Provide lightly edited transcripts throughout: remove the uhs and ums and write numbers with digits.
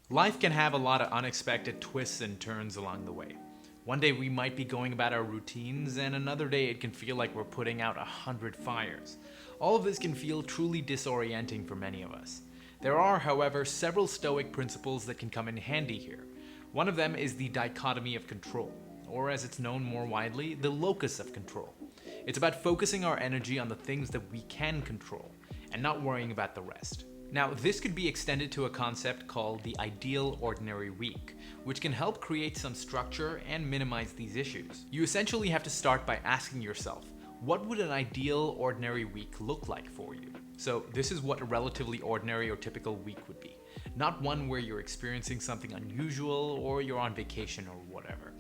Life can have a lot of unexpected twists and turns along the way. One day we might be going about our routines, and another day it can feel like we're putting out 100 fires. All of this can feel truly disorienting for many of us. There are, however, several Stoic principles that can come in handy here. One of them is the dichotomy of control, or as it's known more widely, the locus of control. It's about focusing our energy on the things that we can control, and not worrying about the rest. Now, this could be extended to a concept called the ideal ordinary week, which can help create some structure and minimize these issues. You essentially have to start by asking yourself, what would an ideal ordinary week look like for you? So this is what a relatively ordinary or typical week would be. Not one where you're experiencing something unusual or you're on vacation or whatever.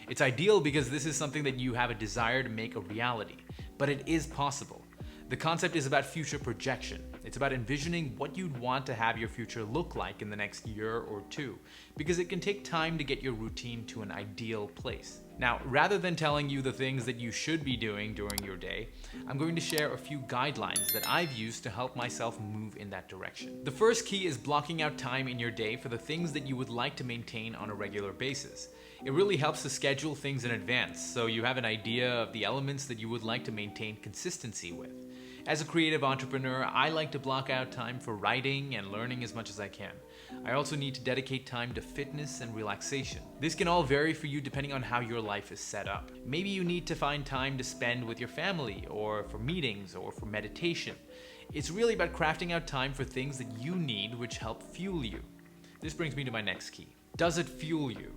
It's ideal because this is something that you have a desire to make a reality, but it is possible. The concept is about future projection. It's about envisioning what you'd want to have your future look like in the next year or two, because it can take time to get your routine to an ideal place. Now, rather than telling you the things that you should be doing during your day, I'm going to share a few guidelines that I've used to help myself move in that direction. The first key is blocking out time in your day for the things that you would like to maintain on a regular basis. It really helps to schedule things in advance so you have an idea of the elements that you would like to maintain consistency with. As a creative entrepreneur, I like to block out time for writing and learning as much as I can. I also need to dedicate time to fitness and relaxation. This can all vary for you depending on how your life is set up. Maybe you need to find time to spend with your family, or for meetings, or for meditation. It's really about crafting out time for things that you need which help fuel you. This brings me to my next key. Does it fuel you?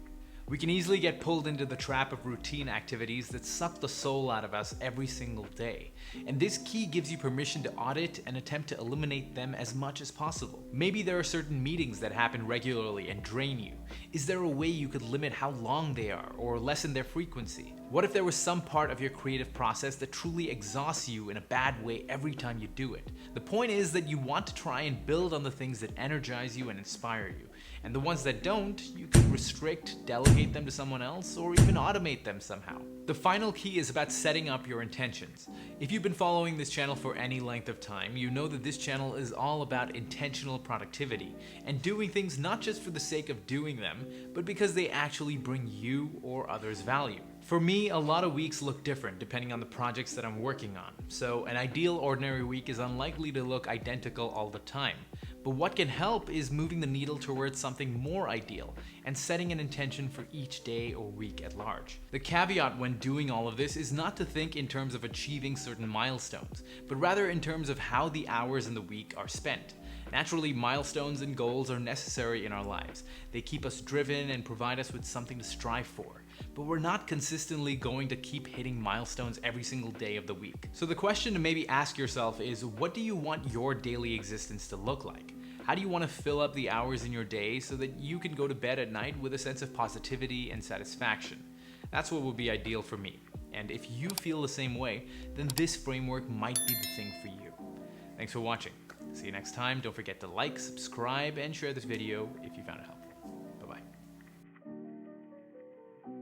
We can easily get pulled into the trap of routine activities that suck the soul out of us every single day. And this key gives you permission to audit and attempt to eliminate them as much as possible. Maybe there are certain meetings that happen regularly and drain you. Is there a way you could limit how long they are or lessen their frequency? What if there was some part of your creative process that truly exhausts you in a bad way every time you do it? The point is that you want to try and build on the things that energize you and inspire you. And the ones that don't, you can restrict, delegate them to someone else, or even automate them somehow. The final key is about setting up your intentions. If you've been following this channel for any length of time, you know that this channel is all about intentional productivity and doing things not just for the sake of doing them, but because they actually bring you or others value. For me, a lot of weeks look different depending on the projects that I'm working on, so an ideal ordinary week is unlikely to look identical all the time. But what can help is moving the needle towards something more ideal and setting an intention for each day or week at large. The caveat when doing all of this is not to think in terms of achieving certain milestones, but rather in terms of how the hours in the week are spent. Naturally, milestones and goals are necessary in our lives. They keep us driven and provide us with something to strive for. But we're not consistently going to keep hitting milestones every single day of the week. So the question to maybe ask yourself is, what do you want your daily existence to look like? How do you want to fill up the hours in your day so that you can go to bed at night with a sense of positivity and satisfaction? That's what would be ideal for me. And if you feel the same way, then this framework might be the thing for you. Thanks for watching. See you next time. Don't forget to like, subscribe, and share this video if you found it helpful.